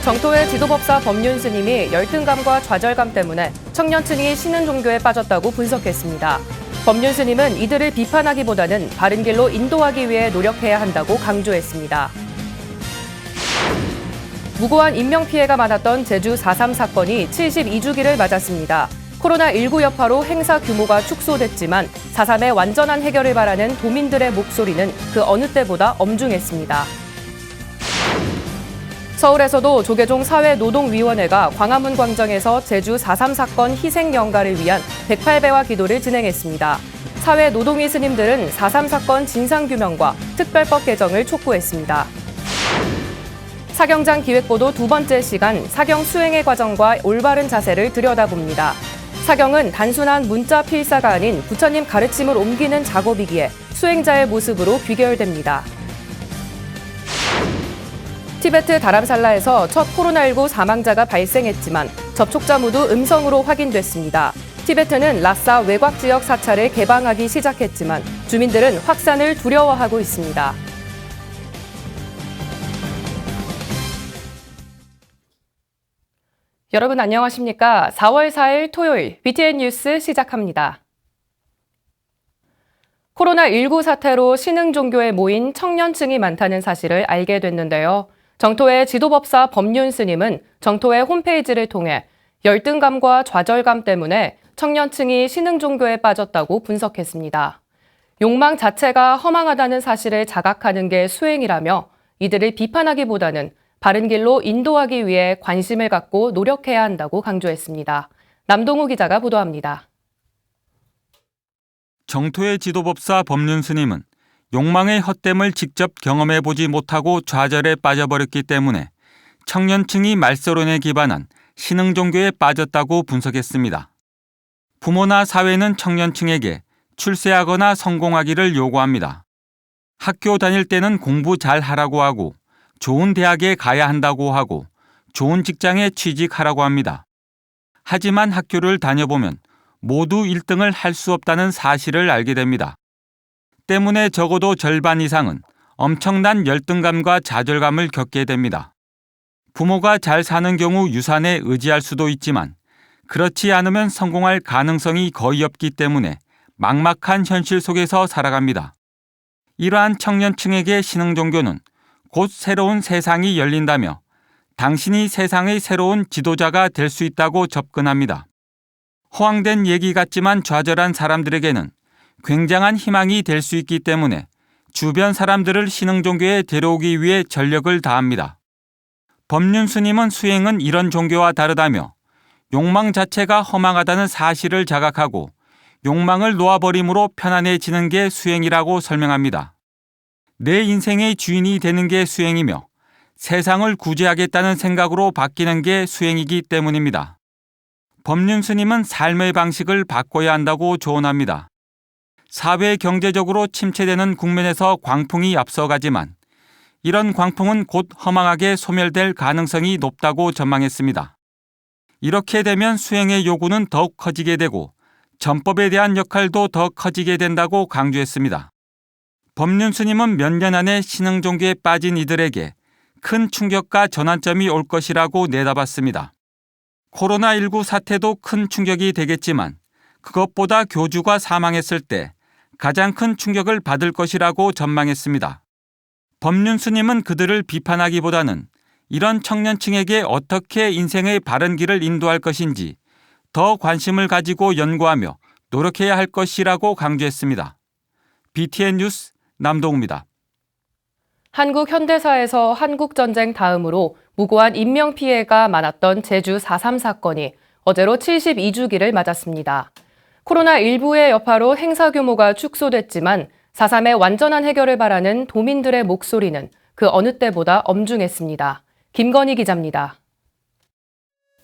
정토회 지도법사 법륜 스님이 열등감과 좌절감 때문에 청년층이 신흥종교에 빠졌다고 분석했습니다. 법륜 스님은 이들을 비판하기보다는 바른 길로 인도하기 위해 노력해야 한다고 강조했습니다. 무고한 인명피해가 많았던 제주 4.3 사건이 72주기를 맞았습니다. 코로나19 여파로 행사 규모가 축소됐지만 4.3의 완전한 해결을 바라는 도민들의 목소리는 그 어느 때보다 엄중했습니다. 서울에서도 조계종 사회노동위원회가 광화문 광장에서 제주 4.3 사건 희생연가를 위한 108배와 기도를 진행했습니다. 사회노동위 스님들은 4.3 사건 진상규명과 특별법 개정을 촉구했습니다. 사경장 기획보도 두 번째 시간, 사경 수행의 과정과 올바른 자세를 들여다봅니다. 사경은 단순한 문자 필사가 아닌 부처님 가르침을 옮기는 작업이기에 수행자의 모습으로 귀결됩니다. 티베트 다람살라에서 첫 코로나19 사망자가 발생했지만 접촉자 모두 음성으로 확인됐습니다. 티베트는 라싸 외곽 지역 사찰을 개방하기 시작했지만 주민들은 확산을 두려워하고 있습니다. 여러분 안녕하십니까? 4월 4일 토요일 BTN 뉴스 시작합니다. 코로나19 사태로 신흥종교에 모인 청년층이 많다는 사실을 알게 됐는데요. 정토회 지도법사 법륜 스님은 정토회 홈페이지를 통해 열등감과 좌절감 때문에 청년층이 신흥종교에 빠졌다고 분석했습니다. 욕망 자체가 허망하다는 사실을 자각하는 게 수행이라며 이들을 비판하기보다는 바른 길로 인도하기 위해 관심을 갖고 노력해야 한다고 강조했습니다. 남동우 기자가 보도합니다. 정토회 지도법사 법륜 스님은 욕망의 헛됨을 직접 경험해보지 못하고 좌절에 빠져버렸기 때문에 청년층이 말세론에 기반한 신흥종교에 빠졌다고 분석했습니다. 부모나 사회는 청년층에게 출세하거나 성공하기를 요구합니다. 학교 다닐 때는 공부 잘 하라고 하고 좋은 대학에 가야 한다고 하고 좋은 직장에 취직하라고 합니다. 하지만 학교를 다녀보면 모두 1등을 할 수 없다는 사실을 알게 됩니다. 때문에 적어도 절반 이상은 엄청난 열등감과 좌절감을 겪게 됩니다. 부모가 잘 사는 경우 유산에 의지할 수도 있지만 그렇지 않으면 성공할 가능성이 거의 없기 때문에 막막한 현실 속에서 살아갑니다. 이러한 청년층에게 신흥종교는 곧 새로운 세상이 열린다며 당신이 세상의 새로운 지도자가 될 수 있다고 접근합니다. 허황된 얘기 같지만 좌절한 사람들에게는 굉장한 희망이 될 수 있기 때문에 주변 사람들을 신흥종교에 데려오기 위해 전력을 다합니다. 법륜 스님은 수행은 이런 종교와 다르다며 욕망 자체가 허망하다는 사실을 자각하고 욕망을 놓아버림으로 편안해지는 게 수행이라고 설명합니다. 내 인생의 주인이 되는 게 수행이며 세상을 구제하겠다는 생각으로 바뀌는 게 수행이기 때문입니다. 법륜 스님은 삶의 방식을 바꿔야 한다고 조언합니다. 사회 경제적으로 침체되는 국면에서 광풍이 앞서가지만 이런 광풍은 곧 허망하게 소멸될 가능성이 높다고 전망했습니다. 이렇게 되면 수행의 요구는 더욱 커지게 되고 전법에 대한 역할도 더 커지게 된다고 강조했습니다. 법륜 스님은 몇 년 안에 신흥종교에 빠진 이들에게 큰 충격과 전환점이 올 것이라고 내다봤습니다. 코로나19 사태도 큰 충격이 되겠지만 그것보다 교주가 사망했을 때 가장 큰 충격을 받을 것이라고 전망했습니다. 법륜 스님은 그들을 비판하기보다는 이런 청년층에게 어떻게 인생의 바른 길을 인도할 것인지 더 관심을 가지고 연구하며 노력해야 할 것이라고 강조했습니다. BTN 뉴스 남동우입니다. 한국 현대사에서 한국전쟁 다음으로 무고한 인명피해가 많았던 제주 4.3 사건이 어제로 72주기를 맞았습니다. 코로나19의 여파로 행사 규모가 축소됐지만 4.3의 완전한 해결을 바라는 도민들의 목소리는 그 어느 때보다 엄중했습니다. 김건희 기자입니다.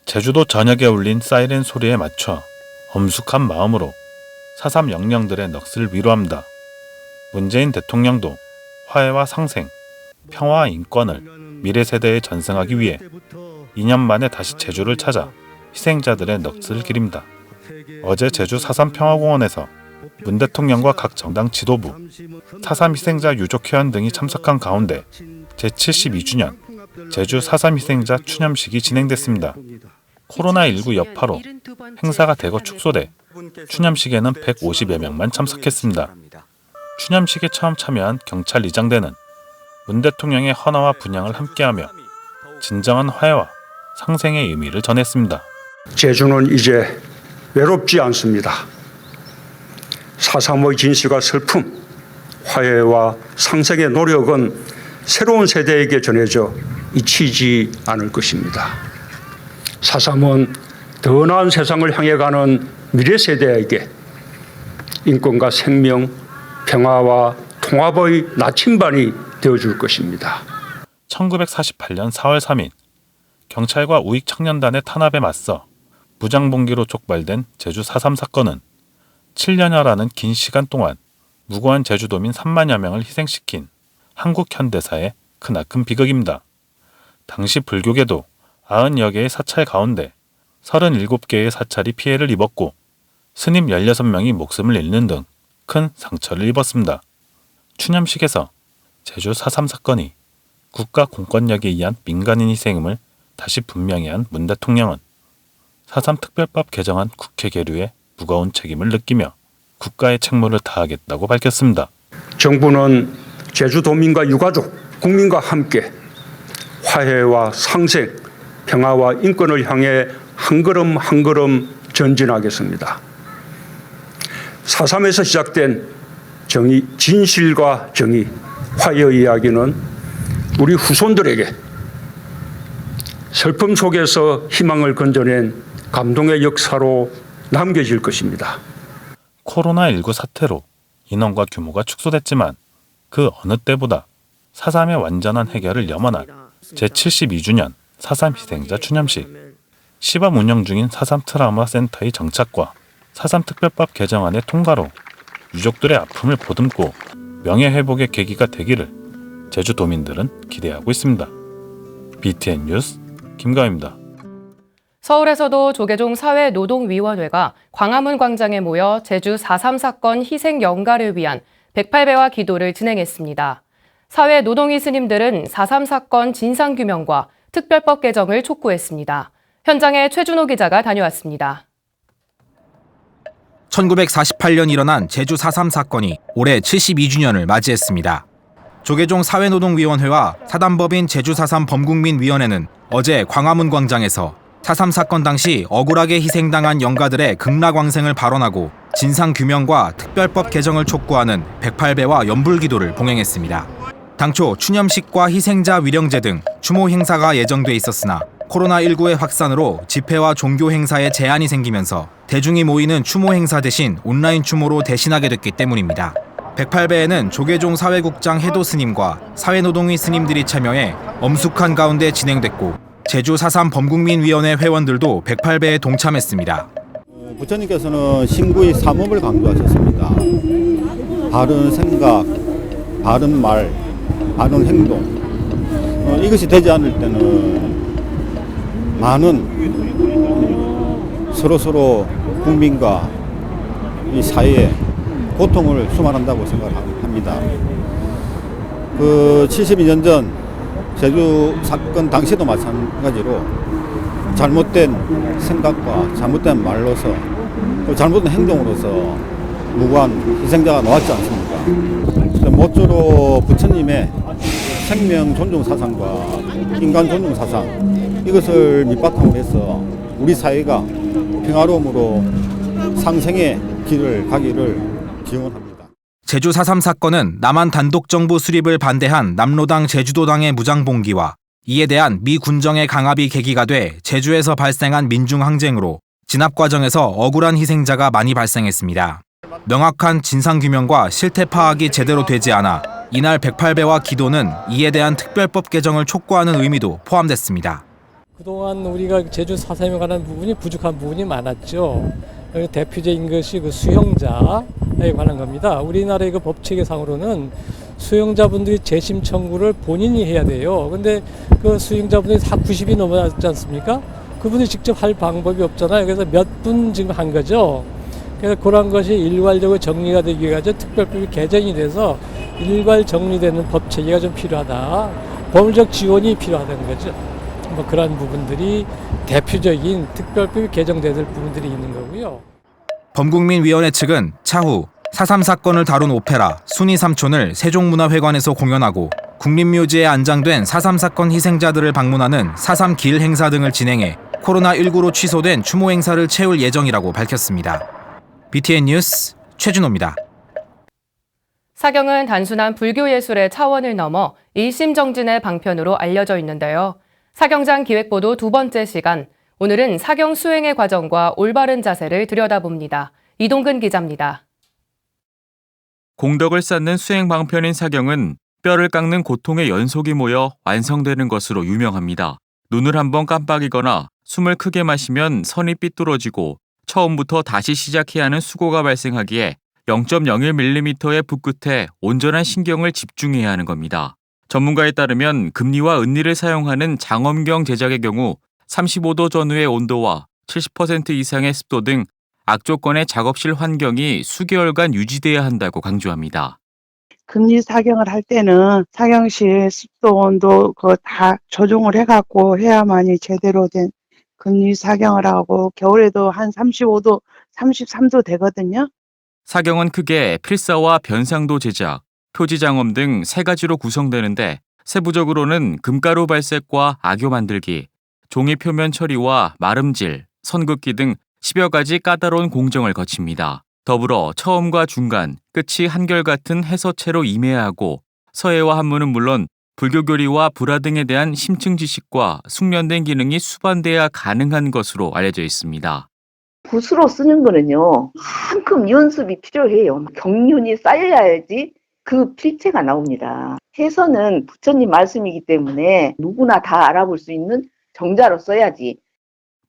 제주도 전역에 울린 사이렌 소리에 맞춰 엄숙한 마음으로 4.3 영령들의 넋을 위로합니다. 문재인 대통령도 화해와 상생, 평화와 인권을 미래 세대에 전승하기 위해 2년 만에 다시 제주를 찾아 희생자들의 넋을 기립니다. 어제 제주 4.3 평화공원에서 문 대통령과 각 정당 지도부, 4.3 희생자 유족회원 등이 참석한 가운데 제72주년 제주 4.3 희생자 추념식이 진행됐습니다. 코로나19 여파로 행사가 대거 축소돼 추념식에는 150여 명만 참석했습니다. 추념식에 처음 참여한 경찰 이장대는 문 대통령의 헌화와 분향을 함께하며 진정한 화해와 상생의 의미를 전했습니다. 제주는 이제 외롭지 않습니다. 4.3의 진실과 슬픔, 화해와 상생의 노력은 새로운 세대에게 전해져 잊히지 않을 것입니다. 4.3은 더 나은 세상을 향해 가는 미래 세대에게 인권과 생명, 평화와 통합의 나침반이 되어줄 것입니다. 1948년 4월 3일 경찰과 우익청년단의 탄압에 맞서 무장봉기로 촉발된 제주 4.3 사건은 7년여라는 긴 시간 동안 무고한 제주도민 3만여 명을 희생시킨 한국 현대사의 크나큰 비극입니다. 당시 불교계도 90여 개의 사찰 가운데 37개의 사찰이 피해를 입었고 스님 16명이 목숨을 잃는 등 큰 상처를 입었습니다. 추념식에서 제주 4.3 사건이 국가 공권력에 의한 민간인 희생임을 다시 분명히 한 문 대통령은 4.3 특별법 개정안 국회 계류에 무거운 책임을 느끼며 국가의 책무를 다하겠다고 밝혔습니다. 정부는 제주도민과 유가족, 국민과 함께 화해와 상생, 평화와 인권을 향해 한 걸음 한 걸음 전진하겠습니다. 4.3에서 시작된 정의, 진실과 정의, 화해의 이야기는 우리 후손들에게 슬픔 속에서 희망을 건져낸 감동의 역사로 남겨질 것입니다. 코로나19 사태로 인원과 규모가 축소됐지만 그 어느 때보다 4.3의 완전한 해결을 염원한 제72주년 4.3 희생자 추념식, 시범 운영 중인 4.3 트라우마 센터의 정착과 4.3 특별법 개정안의 통과로 유족들의 아픔을 보듬고 명예회복의 계기가 되기를 제주도민들은 기대하고 있습니다. BTN 뉴스 김가희입니다. 서울에서도 조계종 사회노동위원회가 광화문 광장에 모여 제주 4.3 사건 희생 연가를 위한 108배와 기도를 진행했습니다. 사회노동위 스님들은 4.3 사건 진상규명과 특별법 개정을 촉구했습니다. 현장에 최준호 기자가 다녀왔습니다. 1948년 일어난 제주 4.3 사건이 올해 72주년을 맞이했습니다. 조계종 사회노동위원회와 사단법인 제주 4.3 범국민위원회는 어제 광화문 광장에서 4.3 사건 당시 억울하게 희생당한 영가들의 극락왕생을 발언하고 진상규명과 특별법 개정을 촉구하는 108배와 연불기도를 봉행했습니다. 당초 추념식과 희생자 위령제 등 추모 행사가 예정돼 있었으나 코로나19의 확산으로 집회와 종교 행사에 제한이 생기면서 대중이 모이는 추모 행사 대신 온라인 추모로 대신하게 됐기 때문입니다. 108배에는 조계종 사회국장 해도 스님과 사회노동위 스님들이 참여해 엄숙한 가운데 진행됐고 제주 4.3 범국민위원회 회원들도 108배에 동참했습니다. 부처님께서는 신구의 삼업을 강조하셨습니다. 바른 생각, 바른 말, 바른 행동. 이것이 되지 않을 때는 많은 서로 국민과 이 사회에 고통을 수말한다고 생각합니다. 72년 전 제주 사건 당시도 마찬가지로 잘못된 생각과 잘못된 말로서 또 잘못된 행동으로서 무고한 희생자가 나왔지 않습니까? 모쪼록 부처님의 생명 존중 사상과 인간 존중 사상 이것을 밑바탕으로 해서 우리 사회가 평화로움으로 상생의 길을 가기를 기원합니다. 제주 4.3 사건은 남한 단독정부 수립을 반대한 남로당 제주도당의 무장봉기와 이에 대한 미 군정의 강압이 계기가 돼 제주에서 발생한 민중항쟁으로 진압 과정에서 억울한 희생자가 많이 발생했습니다. 명확한 진상규명과 실태 파악이 제대로 되지 않아 이날 108배와 기도는 이에 대한 특별법 개정을 촉구하는 의미도 포함됐습니다. 그동안 우리가 제주 4.3에 관한 부분이 부족한 부분이 많았죠. 대표적인 것이 그 수용자에 관한 겁니다. 우리나라의 그 법체계상으로는 수용자분들이 재심 청구를 본인이 해야 돼요. 근데 그 수용자분들이 다 90이 넘어갔지 않습니까? 그분이 직접 할 방법이 없잖아요. 그래서 몇 분 지금 한 거죠. 그래서 그런 것이 일괄적으로 정리가 되기 위해서 특별법이 개정이 돼서 일괄 정리되는 법 체계가 좀 필요하다. 법률적 지원이 필요하다는 거죠. 뭐 그런 부분들이 대표적인 특별법이 개정될 부분들이 있는 거고요. 범국민위원회 측은 차후 4.3 사건을 다룬 오페라 순이 삼촌을 세종문화회관에서 공연하고 국립묘지에 안장된 4.3 사건 희생자들을 방문하는 4.3 길 행사 등을 진행해 코로나19로 취소된 추모 행사를 채울 예정이라고 밝혔습니다. BTN 뉴스 최준호입니다. 사경은 단순한 불교 예술의 차원을 넘어 일심정진의 방편으로 알려져 있는데요. 사경장 기획보도 두 번째 시간, 오늘은 사경 수행의 과정과 올바른 자세를 들여다봅니다. 이동근 기자입니다. 공덕을 쌓는 수행 방편인 사경은 뼈를 깎는 고통의 연속이 모여 완성되는 것으로 유명합니다. 눈을 한번 깜빡이거나 숨을 크게 마시면 선이 삐뚤어지고 처음부터 다시 시작해야 하는 수고가 발생하기에 0.01mm의 붓 끝에 온전한 신경을 집중해야 하는 겁니다. 전문가에 따르면 금리와 은리를 사용하는 장엄경 제작의 경우 35도 전후의 온도와 70% 이상의 습도 등 악조건의 작업실 환경이 수개월간 유지돼야 한다고 강조합니다. 금리 사경을 할 때는 사경실 습도 온도 그거 다 조정을 해갖고 해야만이 제대로 된 금리 사경을 하고 겨울에도 한 35도, 33도 되거든요. 사경은 크게 필사와 변상도 제작, 표지장엄 등 3가지로 구성되는데 세부적으로는 금가루 발색과 악교 만들기, 종이 표면 처리와 마름질, 선긋기 등 10여 가지 까다로운 공정을 거칩니다. 더불어 처음과 중간, 끝이 한결같은 해서체로 임해야 하고 서예와 한문은 물론 불교 교리와 불화 등에 대한 심층 지식과 숙련된 기능이 수반돼야 가능한 것으로 알려져 있습니다. 붓으로 쓰는 거는요, 한큼 연습이 필요해요. 경륜이 쌓여야지 그 필체가 나옵니다. 해서는 부처님 말씀이기 때문에 누구나 다 알아볼 수 있는 정자로 써야지.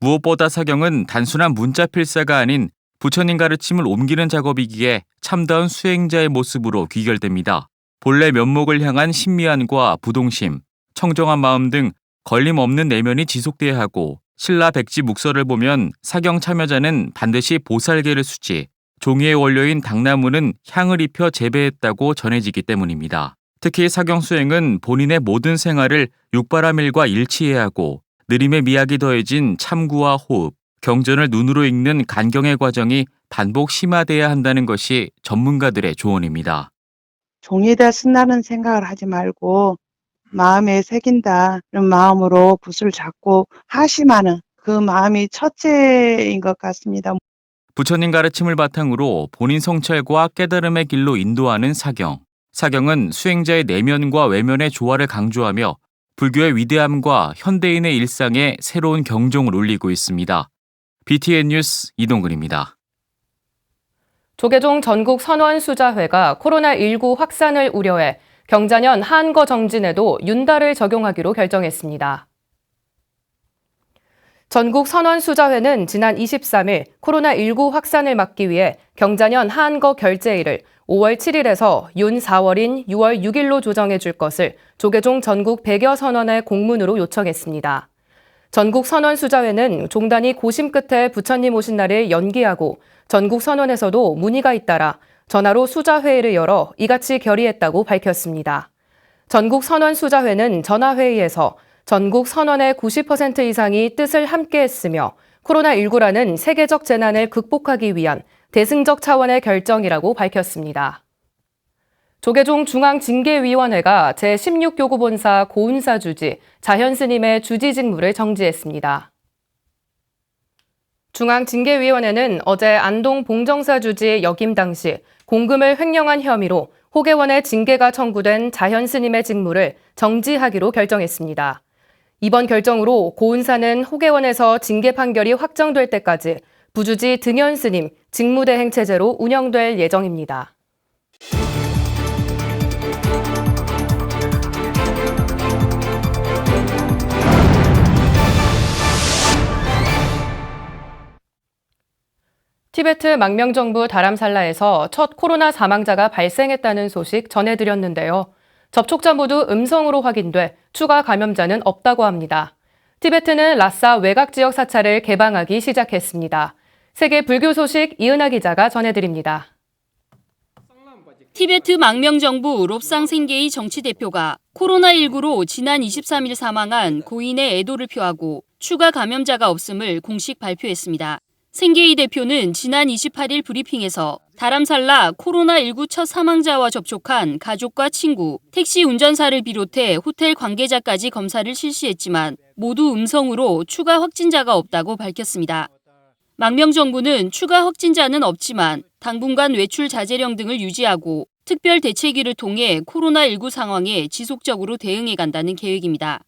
무엇보다 사경은 단순한 문자 필사가 아닌 부처님 가르침을 옮기는 작업이기에 참다운 수행자의 모습으로 귀결됩니다. 본래 면목을 향한 신미안과 부동심, 청정한 마음 등 걸림없는 내면이 지속돼야 하고 신라 백지 묵서를 보면 사경 참여자는 반드시 보살개를 수지, 종이의 원료인 당나무는 향을 입혀 재배했다고 전해지기 때문입니다. 특히 사경 수행은 본인의 모든 생활을 육바라밀과 일치해야 하고 느림의 미학이 더해진 참구와 호흡, 경전을 눈으로 읽는 간경의 과정이 반복 심화돼야 한다는 것이 전문가들의 조언입니다. 종이에다 쓴다는 생각을 하지 말고 마음에 새긴다 이런 마음으로 붓을 잡고 하심하는 그 마음이 첫째인 것 같습니다. 부처님 가르침을 바탕으로 본인 성찰과 깨달음의 길로 인도하는 사경. 사경은 수행자의 내면과 외면의 조화를 강조하며 불교의 위대함과 현대인의 일상에 새로운 경종을 울리고 있습니다. BTN 뉴스 이동근입니다. 조계종 전국선원수자회가 코로나19 확산을 우려해 경자년 한거 정진에도 윤달을 적용하기로 결정했습니다. 전국선원수자회는 지난 23일 코로나19 확산을 막기 위해 경자년 한거 결제일을 5월 7일에서 윤 4월인 6월 6일로 조정해 줄 것을 조계종 전국 100여 선원의 공문으로 요청했습니다. 전국선원수자회는 종단이 고심 끝에 부처님 오신 날을 연기하고 전국 선원에서도 문의가 잇따라 전화로 수자회의를 열어 이같이 결의했다고 밝혔습니다. 전국 선원수자회는 전화회의에서 전국 선원의 90% 이상이 뜻을 함께 했으며 코로나19라는 세계적 재난을 극복하기 위한 대승적 차원의 결정이라고 밝혔습니다. 조계종 중앙징계위원회가 제16교구 본사 고운사 주지 자현 스님의 주지 직무를 정지했습니다. 중앙징계위원회는 어제 안동 봉정사 주지 역임 당시 공금을 횡령한 혐의로 호계원의 징계가 청구된 자현 스님의 직무를 정지하기로 결정했습니다. 이번 결정으로 고운사는 호계원에서 징계 판결이 확정될 때까지 부주지 등현 스님 직무대행 체제로 운영될 예정입니다. 티베트 망명정부 다람살라에서 첫 코로나 사망자가 발생했다는 소식 전해드렸는데요. 접촉자 모두 음성으로 확인돼 추가 감염자는 없다고 합니다. 티베트는 라싸 외곽 지역 사찰을 개방하기 시작했습니다. 세계 불교 소식 이은하 기자가 전해드립니다. 티베트 망명정부 롭상 생계의 정치대표가 코로나19로 지난 23일 사망한 고인의 애도를 표하고 추가 감염자가 없음을 공식 발표했습니다. 생계의 대표는 지난 28일 브리핑에서 다람살라 코로나19 첫 사망자와 접촉한 가족과 친구, 택시 운전사를 비롯해 호텔 관계자까지 검사를 실시했지만 모두 음성으로 추가 확진자가 없다고 밝혔습니다. 망명정부는 추가 확진자는 없지만 당분간 외출 자제령 등을 유지하고 특별 대책위를 통해 코로나19 상황에 지속적으로 대응해 간다는 계획입니다.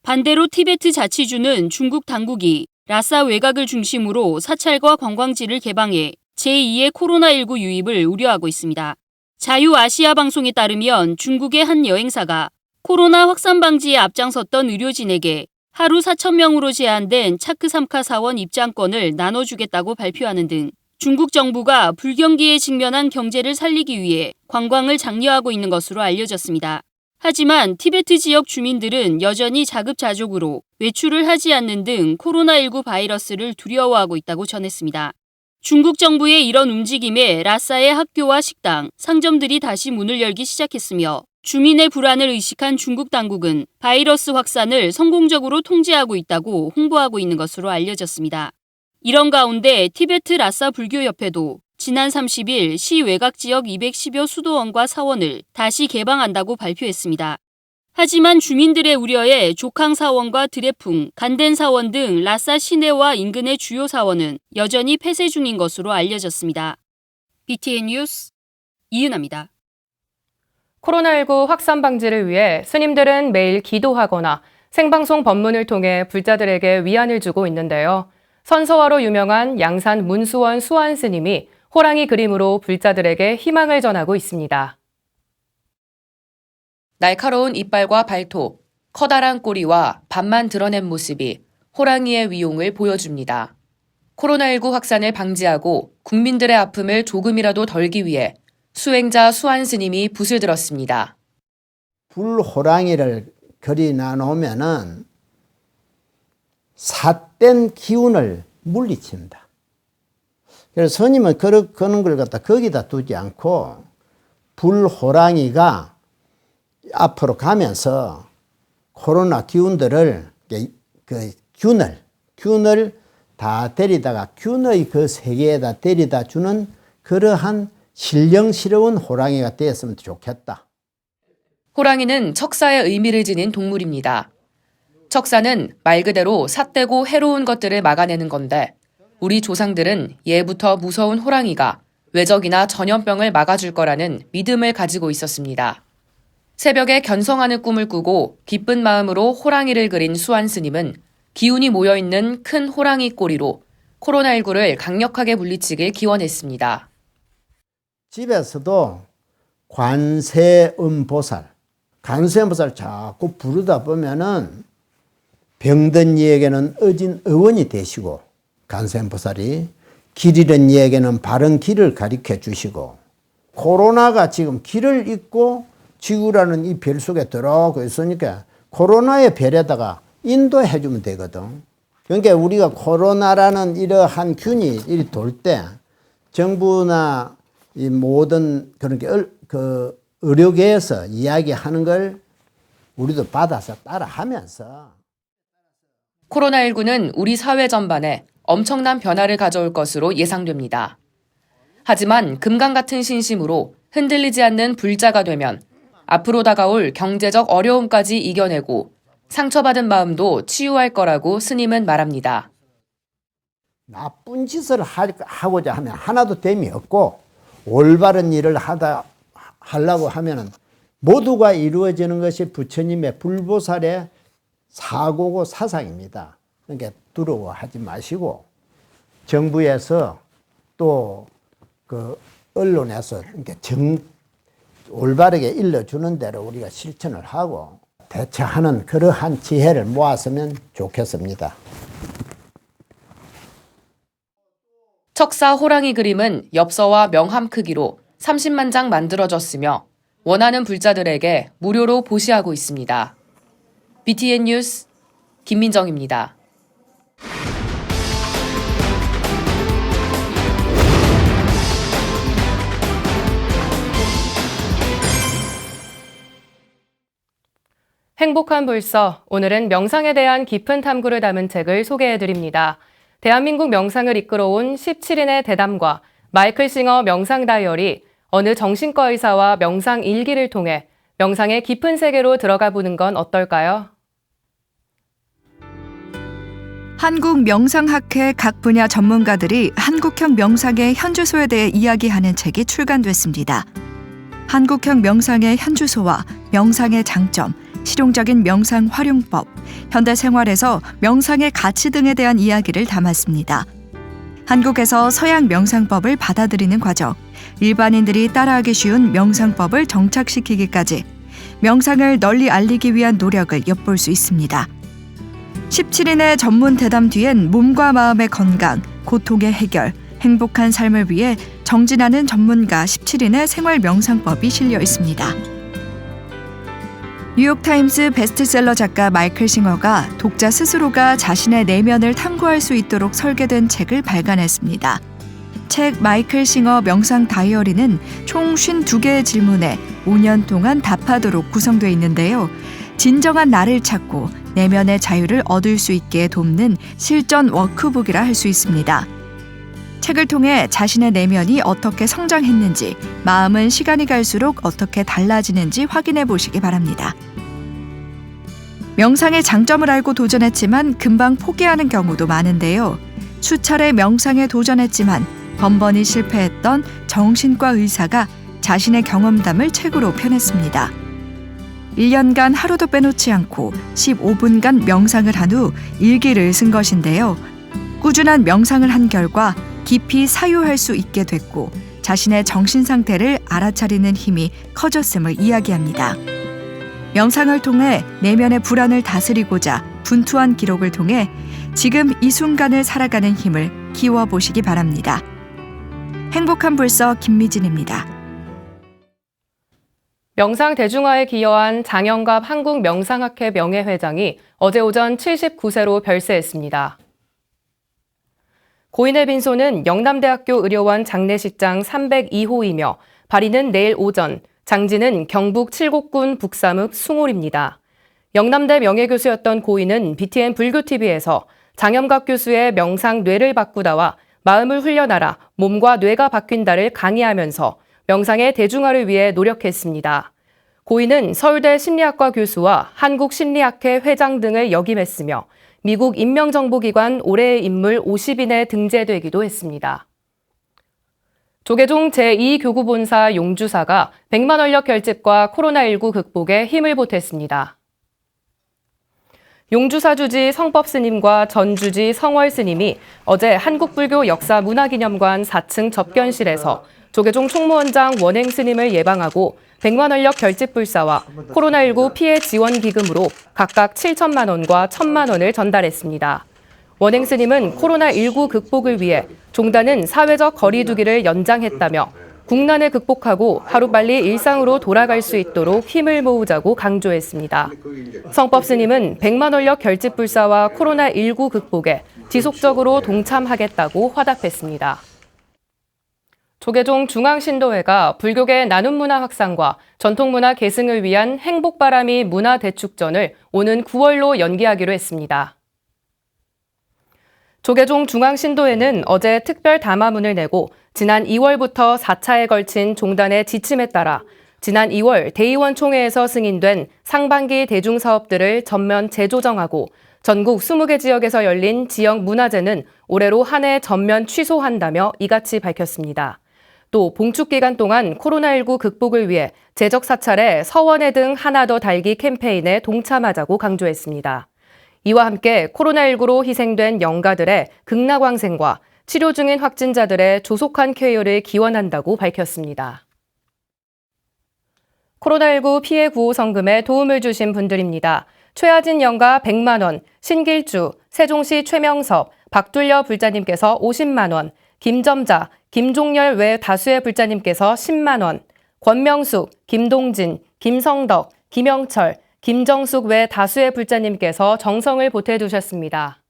반대로 티베트 자치주는 중국 당국이 라싸 외곽을 중심으로 사찰과 관광지를 개방해 제2의 코로나19 유입을 우려하고 있습니다. 자유아시아 방송에 따르면 중국의 한 여행사가 코로나 확산 방지에 앞장섰던 의료진에게 하루 4,000명으로 제한된 차크3카 사원 입장권을 나눠주겠다고 발표하는 등 중국 정부가 불경기에 직면한 경제를 살리기 위해 관광을 장려하고 있는 것으로 알려졌습니다. 하지만 티베트 지역 주민들은 여전히 자급자족으로 외출을 하지 않는 등 코로나19 바이러스를 두려워하고 있다고 전했습니다. 중국 정부의 이런 움직임에 라싸의 학교와 식당, 상점들이 다시 문을 열기 시작했으며 주민의 불안을 의식한 중국 당국은 바이러스 확산을 성공적으로 통제하고 있다고 홍보하고 있는 것으로 알려졌습니다. 이런 가운데 티베트 라싸 불교협회도 지난 30일 시 외곽 지역 210여 수도원과 사원을 다시 개방한다고 발표했습니다. 하지만 주민들의 우려에 조캉 사원과 드레풍, 간덴 사원 등 라싸 시내와 인근의 주요 사원은 여전히 폐쇄 중인 것으로 알려졌습니다. BTN 뉴스 이은아입니다. 코로나19 확산 방지를 위해 스님들은 매일 기도하거나 생방송 법문을 통해 불자들에게 위안을 주고 있는데요. 선서화로 유명한 양산 문수원 수안 스님이 호랑이 그림으로 불자들에게 희망을 전하고 있습니다. 날카로운 이빨과 발톱, 커다란 꼬리와 반만 드러낸 모습이 호랑이의 위용을 보여줍니다. 코로나19 확산을 방지하고 국민들의 아픔을 조금이라도 덜기 위해 수행자 수안 스님이 붓을 들었습니다. 불호랑이를 그리나 놓으면은 삿된 기운을 물리친다. 그래서 스님은 그런 걸 갖다 거기다 두지 않고 불호랑이가 앞으로 가면서 코로나 기운들을 균을 다 때리다가 균의 그 세계에다 때리다 주는 그러한 신령스러운 호랑이가 되었으면 좋겠다. 호랑이는 척사의 의미를 지닌 동물입니다. 척사는 말 그대로 삿되고 해로운 것들을 막아내는 건데 우리 조상들은 예부터 무서운 호랑이가 외적이나 전염병을 막아줄 거라는 믿음을 가지고 있었습니다. 새벽에 견성하는 꿈을 꾸고 기쁜 마음으로 호랑이를 그린 수안 스님은 기운이 모여있는 큰 호랑이 꼬리로 코로나19를 강력하게 물리치길 기원했습니다. 집에서도 관세음보살 자꾸 부르다 보면은 병든 이에게는 어진 어원이 되시고 관세음보살이 길 잃은 이에게는 바른 길을 가르쳐 주시고 코로나가 지금 길을 잃고 지구라는 이 별 속에 들어오고 있으니까 코로나의 별에다가 인도해 주면 되거든. 그러니까 우리가 코로나라는 이러한 균이 이리 돌 때 정부나 이 모든 그런 그 의료계에서 이야기하는 걸 우리도 받아서 따라하면서 코로나19는 우리 사회 전반에 엄청난 변화를 가져올 것으로 예상됩니다. 하지만 금강 같은 신심으로 흔들리지 않는 불자가 되면 앞으로 다가올 경제적 어려움까지 이겨내고 상처받은 마음도 치유할 거라고 스님은 말합니다. 나쁜 짓을 하고자 하면 하나도 됨이 없고 올바른 일을 하려고 하면은 모두가 이루어지는 것이 부처님의 불보살의 사고고 사상입니다. 그러니까 두려워하지 마시고 정부에서 또 그 언론에서 이렇게 올바르게 일러주는 대로 우리가 실천을 하고 대처하는 그러한 지혜를 모았으면 좋겠습니다. 척사 호랑이 그림은 엽서와 명함 크기로 30만 장 만들어졌으며 원하는 불자들에게 무료로 보시하고 있습니다. BTN 뉴스 김민정입니다. 행복한 불서, 오늘은 명상에 대한 깊은 탐구를 담은 책을 소개해드립니다. 대한민국 명상을 이끌어온 17인의 대담과 마이클 싱어 명상 다이어리, 어느 정신과 의사와 명상 일기를 통해 명상의 깊은 세계로 들어가 보는 건 어떨까요? 한국 명상학회 각 분야 전문가들이 한국형 명상의 현주소에 대해 이야기하는 책이 출간됐습니다. 한국형 명상의 현주소와 명상의 장점, 실용적인 명상 활용법, 현대 생활에서 명상의 가치 등에 대한 이야기를 담았습니다. 한국에서 서양 명상법을 받아들이는 과정, 일반인들이 따라하기 쉬운 명상법을 정착시키기까지 명상을 널리 알리기 위한 노력을 엿볼 수 있습니다. 17인의 전문 대담 뒤엔 몸과 마음의 건강, 고통의 해결, 행복한 삶을 위해 정진하는 전문가 17인의 생활 명상법이 실려 있습니다. 뉴욕타임스 베스트셀러 작가 마이클 싱어가 독자 스스로가 자신의 내면을 탐구할 수 있도록 설계된 책을 발간했습니다. 책 마이클 싱어 명상 다이어리는 총 52개의 질문에 5년 동안 답하도록 구성되어 있는데요. 진정한 나를 찾고 내면의 자유를 얻을 수 있게 돕는 실전 워크북이라 할 수 있습니다. 책을 통해 자신의 내면이 어떻게 성장했는지, 마음은 시간이 갈수록 어떻게 달라지는지 확인해 보시기 바랍니다. 명상의 장점을 알고 도전했지만 금방 포기하는 경우도 많은데요. 수차례 명상에 도전했지만 번번이 실패했던 정신과 의사가 자신의 경험담을 책으로 펴냈습니다. 1년간 하루도 빼놓지 않고 15분간 명상을 한 후 일기를 쓴 것인데요. 꾸준한 명상을 한 결과 깊이 사유할 수 있게 됐고 자신의 정신 상태를 알아차리는 힘이 커졌음을 이야기합니다. 명상을 통해 내면의 불안을 다스리고자 분투한 기록을 통해 지금 이 순간을 살아가는 힘을 키워보시기 바랍니다. 행복한 불서 김미진입니다. 명상 대중화에 기여한 장영갑 한국명상학회 명예회장이 어제 오전 79세로 별세했습니다. 고인의 빈소는 영남대학교 의료원 장례식장 302호이며 발인은 내일 오전, 장지는 경북 칠곡군 북삼읍 숭홀입니다. 영남대 명예교수였던 고인은 BTN 불교TV에서 장영갑 교수의 명상 뇌를 바꾸다와 마음을 훈련하라, 몸과 뇌가 바뀐다를 강의하면서 명상의 대중화를 위해 노력했습니다. 고인은 서울대 심리학과 교수와 한국심리학회 회장 등을 역임했으며 미국 인명정보기관 올해의 인물 50인에 등재되기도 했습니다. 조계종 제2교구본사 용주사가 100만 원력 결집과 코로나19 극복에 힘을 보탰습니다. 용주사 주지 성법스님과 전 주지 성월스님이 어제 한국불교 역사문화기념관 4층 접견실에서 조계종 총무원장 원행스님을 예방하고 100만 원력 결집불사와 코로나19 피해 지원 기금으로 각각 7천만 원과 1,000만 원을 전달했습니다. 원행스님은 코로나19 극복을 위해 종단은 사회적 거리 두기를 연장했다며 국난을 극복하고 하루빨리 일상으로 돌아갈 수 있도록 힘을 모으자고 강조했습니다. 성법스님은 100만 원력 결집불사와 코로나19 극복에 지속적으로 동참하겠다고 화답했습니다. 조계종 중앙신도회가 불교계 나눔문화 확산과 전통문화 계승을 위한 행복바람이 문화대축전을 오는 9월로 연기하기로 했습니다. 조계종 중앙신도회는 어제 특별 담화문을 내고 지난 2월부터 4차에 걸친 종단의 지침에 따라 지난 2월 대의원 총회에서 승인된 상반기 대중사업들을 전면 재조정하고 전국 20개 지역에서 열린 지역 문화제는 올해로 한 해 전면 취소한다며 이같이 밝혔습니다. 또 봉축 기간 동안 코로나19 극복을 위해 제적 사찰에 서원회 등 하나 더 달기 캠페인에 동참하자고 강조했습니다. 이와 함께 코로나19로 희생된 영가들의 극락왕생과 치료 중인 확진자들의 조속한 쾌유를 기원한다고 밝혔습니다. 코로나19 피해 구호 성금에 도움을 주신 분들입니다. 최하진 영가 100만 원, 신길주, 세종시 최명섭, 박둘려 불자님께서 50만 원, 김점자, 김종열 외 다수의 불자님께서 10만 원, 권명숙, 김동진, 김성덕, 김영철, 김정숙 외 다수의 불자님께서 정성을 보태두셨습니다.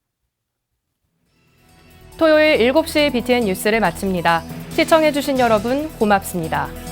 토요일 7시 BTN 뉴스를 마칩니다. 시청해주신 여러분 고맙습니다.